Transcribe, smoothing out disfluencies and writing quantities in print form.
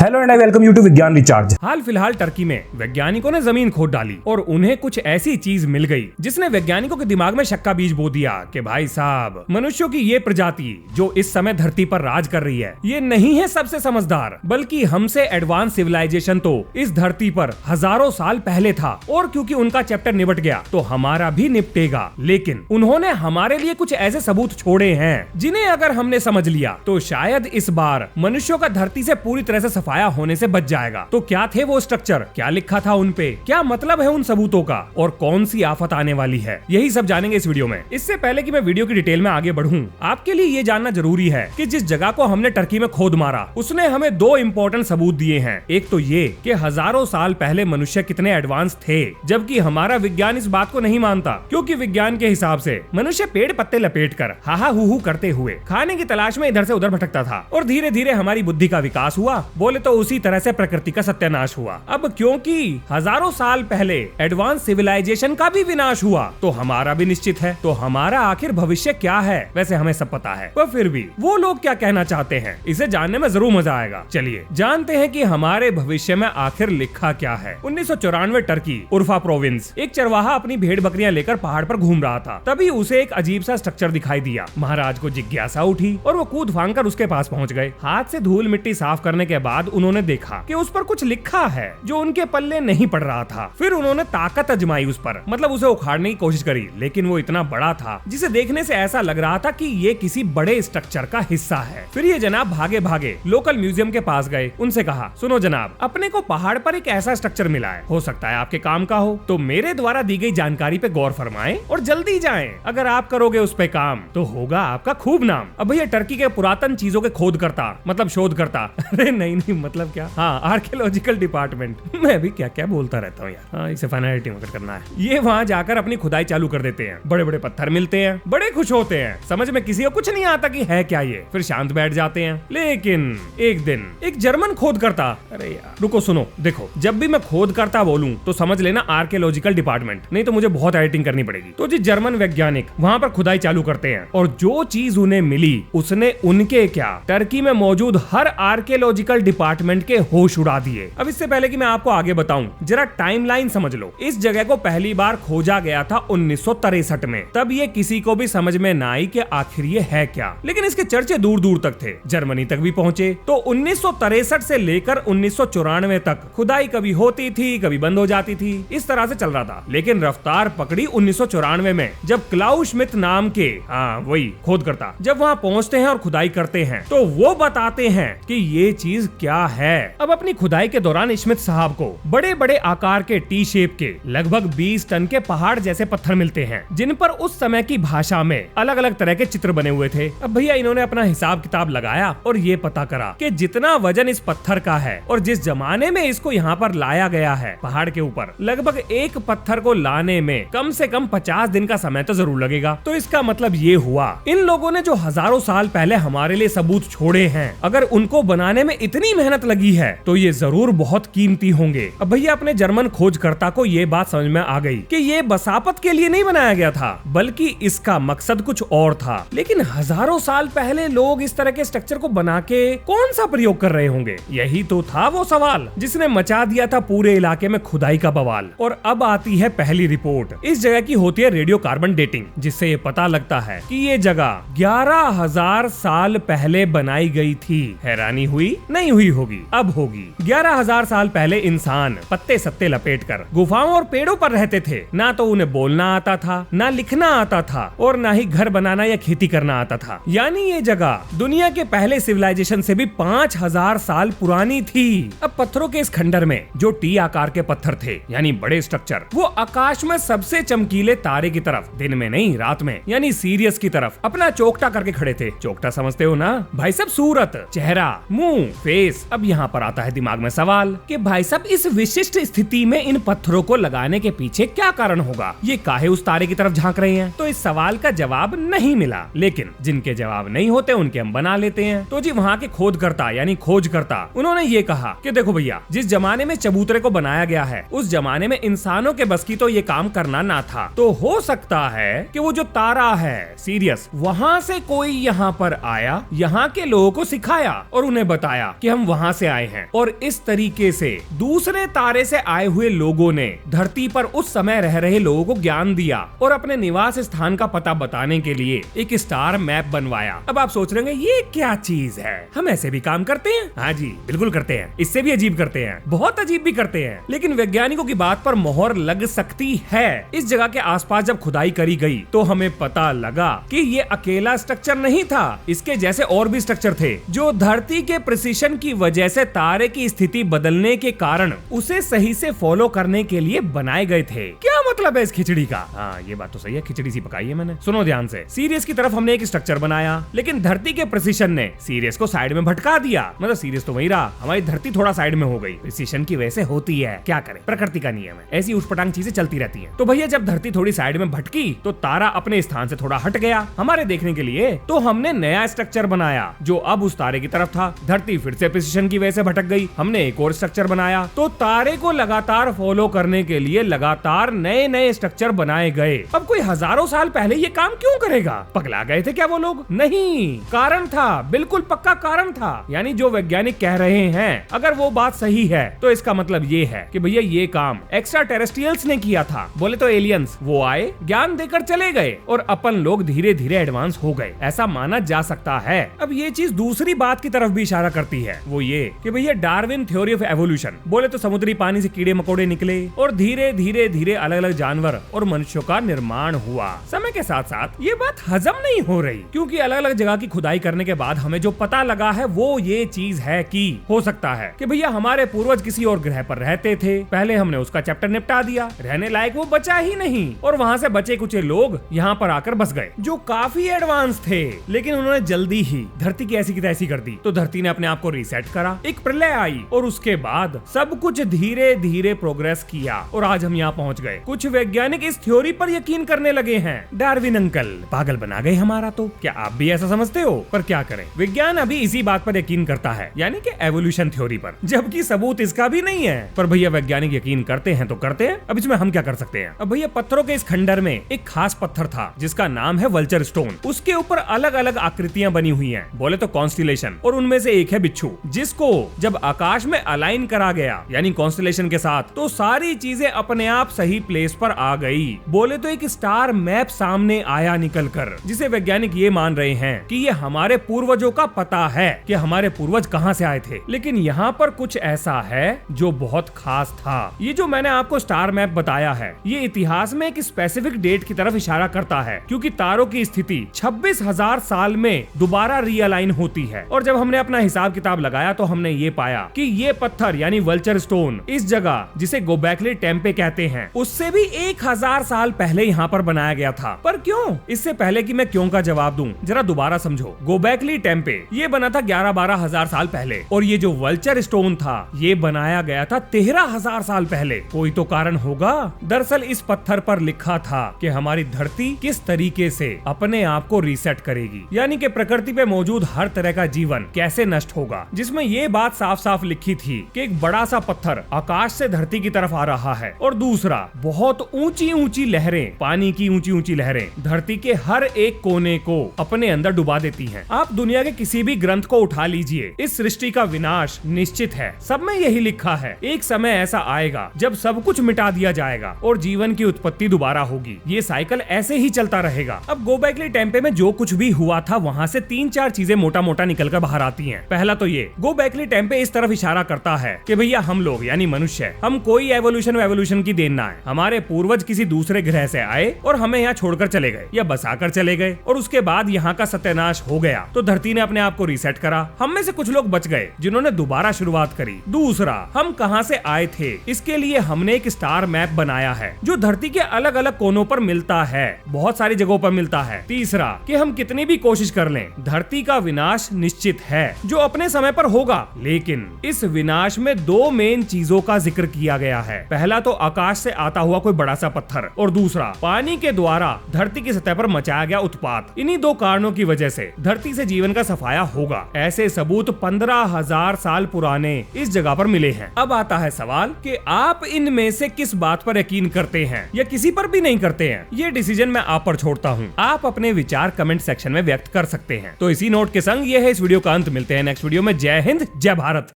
Hello and I welcome you to विज्ञान recharge. हाल फिलहाल टर्की में वैज्ञानिकों ने जमीन खोद डाली और उन्हें कुछ ऐसी चीज मिल गई जिसने वैज्ञानिकों के दिमाग में शक का बीज बो दिया कि भाई साहब, मनुष्यों की ये प्रजाति जो इस समय धरती पर राज कर रही है, ये नहीं है सबसे समझदार, बल्कि हमसे एडवांस सिविलाइजेशन तो इस धरती पर हजारों साल पहले था। और क्योंकि उनका चैप्टर निपट गया तो हमारा भी निपटेगा। लेकिन उन्होंने हमारे लिए कुछ ऐसे सबूत छोड़े हैं जिन्हें अगर हमने समझ लिया तो शायद इस बार मनुष्यों का धरती से पूरी तरह से सफाया होने से बच जाएगा। तो क्या थे वो स्ट्रक्चर, क्या लिखा था उन पे, क्या मतलब है उन सबूतों का और कौन सी आफत आने वाली है, यही सब जानेंगे इस वीडियो में। इससे पहले कि मैं वीडियो की डिटेल में आगे बढ़ूं, आपके लिए ये जानना जरूरी है कि जिस जगह को हमने टर्की में खोद मारा उसने हमें दो इंपॉर्टेंट सबूत दिए हैं। एक तो ये कि हजारों साल पहले मनुष्य कितने एडवांस थे, जबकि हमारा विज्ञान इस बात को नहीं मानता, क्योंकि विज्ञान के हिसाब से मनुष्य पेड़ पत्ते लपेट कर हाहा हू करते हुए खाने की तलाश में इधर से उधर भटकता था और धीरे धीरे हमारी बुद्धि का विकास हुआ, बोले तो उसी तरह से प्रकृति का सत्यानाश हुआ। अब क्योंकि हजारों साल पहले एडवांस सिविलाइजेशन का भी विनाश हुआ तो हमारा भी निश्चित है। तो हमारा आखिर भविष्य क्या है, वैसे हमें सब पता है, पर फिर भी वो लोग क्या कहना चाहते हैं, इसे जानने में जरूर मजा आएगा। चलिए जानते हैं कि हमारे भविष्य में आखिर लिखा क्या है। 1994 टर्की उर्फा प्रोविंस, एक चरवाहा अपनी भेड़ बकरियां लेकर पहाड़ पर घूम रहा था। तभी उसे एक अजीब सा स्ट्रक्चर दिखाई दिया। महाराज को जिज्ञासा उठी और वो कूद फांद कर उसके पास पहुंच गए। हाथ से धूल मिट्टी साफ करने के बाद उन्होंने देखा कि उस पर कुछ लिखा है जो उनके पल्ले नहीं पड़ रहा था। फिर उन्होंने ताकत आजमाई उस पर, मतलब उसे उखाड़ने की कोशिश करी, लेकिन वो इतना बड़ा था जिसे देखने से ऐसा लग रहा था कि ये किसी बड़े स्ट्रक्चर का हिस्सा है। फिर ये जनाब भागे भागे लोकल म्यूजियम के पास गए। उनसे कहा, सुनो जनाब, अपने को पहाड़ पर एक ऐसा स्ट्रक्चर मिला है, हो सकता है आपके काम का हो, तो मेरे द्वारा दी गई जानकारी पे गौर फरमाएं और जल्दी जाएं। अगर आप करोगे उस पे काम तो होगा आपका खूब नाम। अब भैया टर्की के पुरातन चीजों के खोद करता, मतलब शोध करता अरे नहीं मतलब क्या, हाँ आर्कियोलॉजिकल डिपार्टमेंट, मैं भी क्या क्या बोलता रहता हूँ यार। हाँ, इसे फाइनलिटी में करना है। ये वहाँ जाकर अपनी खुदाई चालू कर देते हैं। बड़े बड़े पत्थर मिलते हैं, बड़े खुश होते हैं, समझ में किसी को कुछ नहीं आता कि है क्या ये, फिर शांत बैठ जाते हैं। लेकिन एक दिन एक जर्मन खोद करता, अरे यार रुको सुनो, देखो जब भी मैं खोद करता बोलूं तो समझ लेना आर्कियोलॉजिकल डिपार्टमेंट, नहीं तो मुझे बहुत एडिटिंग करनी पड़ेगी। तो जी जर्मन वैज्ञानिक वहाँ पर खुदाई चालू करते हैं और जो चीज उन्हें मिली उसने उनके क्या, टर्की में मौजूद हर आर्कियोलॉजिकल डिपार्टमेंट के होश उड़ा दिए। अब इससे पहले कि मैं आपको आगे बताऊं, जरा टाइमलाइन समझ लो। इस जगह को पहली बार खोजा गया था 1963 में। तब ये किसी को भी समझ में ना आई कि आखिर ये है क्या, लेकिन इसके चर्चे दूर दूर तक थे, जर्मनी तक भी पहुंचे। तो 1963 से लेकर 1994 तक खुदाई कभी होती थी कभी बंद हो जाती थी, इस तरह से चल रहा था। लेकिन रफ्तार पकड़ी 1994 में, जब क्लाउस स्मिथ नाम के, हाँ वही खोद करता, जब वहाँ पहुँचते हैं और खुदाई करते हैं तो वो बताते हैं कि ये चीज क्या है। अब अपनी खुदाई के दौरान स्मिथ साहब को बड़े बड़े आकार के टी शेप के लगभग 20 टन के पहाड़ जैसे पत्थर मिलते हैं, जिन पर उस समय की भाषा में अलग अलग तरह के चित्र बने हुए थे। अब भैया इन्होंने अपना हिसाब किताब लगाया और ये पता करा कि जितना वजन इस पत्थर का है और जिस जमाने में इसको यहाँ पर लाया गया है पहाड़ के ऊपर, लगभग एक पत्थर को लाने में कम से कम 50 दिन का समय तो जरूर लगेगा। तो इसका मतलब ये हुआ, इन लोगों ने जो हजारों साल पहले हमारे लिए सबूत छोड़े हैं, अगर उनको बनाने में इतनी मेहनत लगी है तो ये जरूर बहुत कीमती होंगे। अब भैया अपने जर्मन खोजकर्ता को ये बात समझ में आ गई कि ये बसापत के लिए नहीं बनाया गया था, बल्कि इसका मकसद कुछ और था। लेकिन हजारों साल पहले लोग इस तरह के स्ट्रक्चर को बना के कौन सा प्रयोग कर रहे होंगे, यही तो था वो सवाल जिसने मचा दिया था पूरे इलाके में खुदाई का बवाल। और अब आती है पहली रिपोर्ट। इस जगह की होती है रेडियो कार्बन डेटिंग, जिससे ये पता लगता है कि ये जगह 11,000 साल पहले बनाई गई थी। हैरानी हुई? नहीं हुई होगी, अब होगी। 11,000 साल पहले इंसान पत्ते सत्ते लपेटकर गुफाओं और पेड़ों पर रहते थे। ना तो उन्हें बोलना आता था, ना लिखना आता था, और ना ही घर बनाना या खेती करना आता था। यानी ये जगह दुनिया के पहले सिविलाइजेशन से भी 5,000 साल पुरानी थी। अब पत्थरों के इस खंडर में जो टी आकार के पत्थर थे, यानी बड़े स्ट्रक्चर, वो आकाश में सबसे चमकीले तारे की तरफ, दिन में नहीं रात में, यानी सीरियस की तरफ अपना चौकटा करके खड़े थे। चौकटा समझते हो ना भाई साहब, सूरत, चेहरा, मुंह, फेस। अब यहाँ पर आता है दिमाग में सवाल कि भाई साहब इस विशिष्ट स्थिति में इन पत्थरों को लगाने के पीछे क्या कारण होगा, ये काहे उस तारे की तरफ झांक रहे हैं। तो इस सवाल का जवाब नहीं मिला, लेकिन जिनके जवाब नहीं होते उनके हम बना लेते हैं। तो जी वहाँ के खोदकर्ता यानी खोजकर्ता, उन्होंने ये कहा कि देखो भैया, जिस जमाने में चबूतरे को बनाया गया है उस जमाने में इंसानों के बस की तो ये काम करना ना था। तो हो सकता है कि वो जो तारा है सीरियस, वहाँ से कोई यहाँ पर आया, यहाँ के लोगों को सिखाया और उन्हें बताया कि हम वहां से आए हैं और इस तरीके से दूसरे तारे से आए हुए लोगों ने धरती पर उस समय रह रहे लोगों को ज्ञान दिया और अपने निवास स्थान का पता बताने के लिए एक स्टार मैप बनवाया। अब आप सोच रहे हैं ये क्या चीज है, हम ऐसे भी काम करते हैं? हाँ जी बिल्कुल करते हैं, इससे भी अजीब करते हैं, बहुत अजीब भी करते हैं, लेकिन वैज्ञानिकों की बात पर मोहर लग सकती है। इस जगह के आसपास जब खुदाई करी गई तो हमें पता लगा कि ये अकेला स्ट्रक्चर नहीं था, इसके जैसे और भी स्ट्रक्चर थे जो धरती के प्रिसिशन की वजह से तारे की स्थिति बदलने के कारण उसे सही से फॉलो करने के लिए बनाए गए थे। क्या मतलब है इस खिचड़ी का? हाँ ये बात तो सही है, खिचड़ी सी पकाई है मैंने। सुनो ध्यान से, सीरियस की तरफ हमने एक स्ट्रक्चर बनाया, लेकिन धरती के प्रिसिशन ने सीरियस को साइड में भटका दिया। मतलब सीरियस तो वही रहा, हमारी धरती थोड़ा साइड में हो गई। प्रिसिशन की वजह से होती है, क्या करें, प्रकृति का नियम है, ऐसी उठपटांग चीजें चलती रहती हैं। तो भैया जब धरती थोड़ी साइड में भटकी तो तारा अपने स्थान से थोड़ा हट गया हमारे देखने के लिए, तो हमने नया स्ट्रक्चर बनाया जो अब उस तारे की तरफ था। धरती फिर से प्रिसिशन की वजह से भटक गई, हमने एक और स्ट्रक्चर बनाया। तो तारे को लगातार फॉलो करने के लिए लगातार नए नए स्ट्रक्चर बनाए गए। अब कोई हजारों साल पहले ये काम क्यों करेगा? पगला गए थे क्या वो लोग? नहीं, कारण था, बिल्कुल पक्का कारण था। यानी जो वैज्ञानिक कह रहे हैं अगर वो बात सही है तो इसका मतलब ये है कि भैया ये काम एक्स्ट्रा टेरेस्ट्रियल्स ने किया था। बोले तो एलियंस, वो आए, ज्ञान देकर चले गए और अपन लोग धीरे धीरे एडवांस हो गए, ऐसा माना जा सकता है। अब ये चीज दूसरी बात की तरफ भी इशारा करती है, वो ये कि भैया डार्विन थ्योरी ऑफ एवोल्यूशन। बोले तो समुद्री पानी से कीड़े मकोड़े निकले और धीरे धीरे धीरे अलग अलग जानवर और मनुष्यों का निर्माण हुआ। समय के साथ साथ ये बात हजम नहीं हो रही, क्योंकि अलग अलग जगह की खुदाई करने के बाद हमें जो पता लगा है वो ये चीज है कि हो सकता है कि भैया हमारे पूर्वज किसी और ग्रह पर रहते थे, पहले हमने उसका चैप्टर निपटा दिया, रहने लायक वो बचा ही नहीं, और वहां से बचे कुछ लोग यहाँ पर आकर बस गए जो काफी एडवांस थे, लेकिन उन्होंने जल्दी ही धरती की ऐसी की तैसी कर दी। तो धरती ने अपने आप को रीसेट करा, एक प्रलय आई और उसके बाद सब कुछ धीरे धीरे प्रोग्रेस किया और आज हम यहाँ पहुँच गए। कुछ वैज्ञानिक इस थ्योरी पर यकीन करने लगे हैं। डार्विन अंकल पागल बना गए हमारा। तो क्या आप भी ऐसा समझते हो? पर क्या करें, विज्ञान अभी इसी बात पर यकीन करता है, यानी कि एवोल्यूशन थ्योरी पर, जबकि सबूत इसका भी नहीं है। पर भैया वैज्ञानिक यकीन करते हैं तो करते हैं, अब इसमें हम क्या कर सकते हैं। अब भैया पत्थरों के इस खंडर में एक खास पत्थर था जिसका नाम है वल्चर स्टोन। उसके ऊपर अलग अलग आकृतियां बनी हुई हैं, बोले तो कॉन्स्टिलेशन, और उनमें से एक है बिच्छू, जिसको जब आकाश में अलाइन करा गया यानी कॉन्स्टिलेशन के साथ, तो सारी चीजें अपने आप सही प्लेस पर आ गई। बोले तो एक स्टार मैप सामने आया निकल कर, जिसे वैज्ञानिक ये मान रहे हैं कि ये हमारे पूर्वजों का पता है कि हमारे पूर्वज कहां से आए थे। लेकिन यहाँ पर कुछ ऐसा है जो बहुत खास था। ये जो मैंने आपको स्टार मैप बताया है, ये इतिहास में एक स्पेसिफिक डेट की तरफ इशारा करता है, क्योंकि तारों की स्थिति 26,000 साल में दोबारा रीअलाइन होती है। और जब हमने अपना हिसाब किताब लगाया तो हमने ये पाया कि ये पत्थर यानी वल्चर स्टोन इस जगह जिसे गोबेकली टेम्पे कहते हैं, उससे भी 1000 साल पहले यहाँ पर बनाया गया था। पर क्यों? इससे पहले कि मैं क्यों का जवाब दूं, जरा दोबारा समझो। गोबेकली टेम्पे ये बना था 11-12 हजार साल पहले, और ये जो वल्चर स्टोन था ये बनाया गया था 13,000 साल पहले। कोई तो कारण होगा। दरअसल इस पत्थर पर लिखा था कि हमारी धरती किस तरीके से अपने आप को रीसेट करेगी, यानी कि प्रकृति पे मौजूद हर तरह का जीवन कैसे नष्ट होगा, जिसमें ये बात साफ साफ लिखी थी कि एक बड़ा सा पत्थर आकाश से धरती की तरफ आ रहा है, और दूसरा बहुत ऊंची ऊंची लहरें, पानी की ऊंची ऊंची लहरें धरती के हर एक कोने को अपने अंदर डुबा देती हैं। आप दुनिया के किसी भी ग्रंथ को उठा लीजिए, इस सृष्टि का विनाश निश्चित है। सब में यही लिखा है, एक समय ऐसा आएगा जब सब कुछ मिटा दिया जाएगा और जीवन की उत्पत्ति दोबारा होगी। ये साइकिल ऐसे ही चलता रहेगा। अब गोबेकली टेम्पे में जो कुछ भी हुआ था वहाँ से 3-4 चीजें मोटा मोटा निकल कर बाहर आती हैं। पहला तो ये, गोबेकली टेम्पे इस तरफ इशारा करता है कि भैया हम लोग यानी मनुष्य, हम कोई एवोल्यूशन की देन ना है। हमारे पूर्वज किसी दूसरे ग्रह से आए और हमें यहाँ छोड़कर चले गए या बसाकर चले गए, और उसके बाद यहाँ का सत्यानाश हो गया तो धरती ने अपने आप को रीसेट करा। हम में से कुछ लोग बच गए जिन्होंने दोबारा शुरुआत करी। दूसरा, हम कहां से आए थे इसके लिए हमने एक स्टार मैप बनाया है जो धरती के अलग अलग कोनों पर मिलता है, बहुत सारी जगहों पर मिलता है। तीसरा, कि हम कितनी भी कोशिश कर लें धरती का विनाश निश्चित है जो अपने समय पर होगा, लेकिन इस विनाश में 2 मेन चीजों का जिक्र किया गया है। पहला तो आकाश से आता हुआ कोई बड़ा सा पत्थर, और दूसरा पानी के द्वारा धरती की सतह पर मचाया गया उत्पात। इन्हीं 2 कारणों की वजह से धरती से जीवन का सफाया होगा। ऐसे सबूत 15,000 साल पुराने इस जगह पर मिले हैं। अब आता है सवाल कि आप इनमें से किस बात पर यकीन करते हैं या किसी पर भी नहीं करते हैं। ये डिसीजन मैं आप पर छोड़ता हूँ। आप अपने विचार कमेंट सेक्शन में व्यक्त कर सकते हैं। तो इसी नोट के संग ये है इस वीडियो का अंत। मिलते हैं नेक्स्ट वीडियो में। जय हिंद, जय भारत।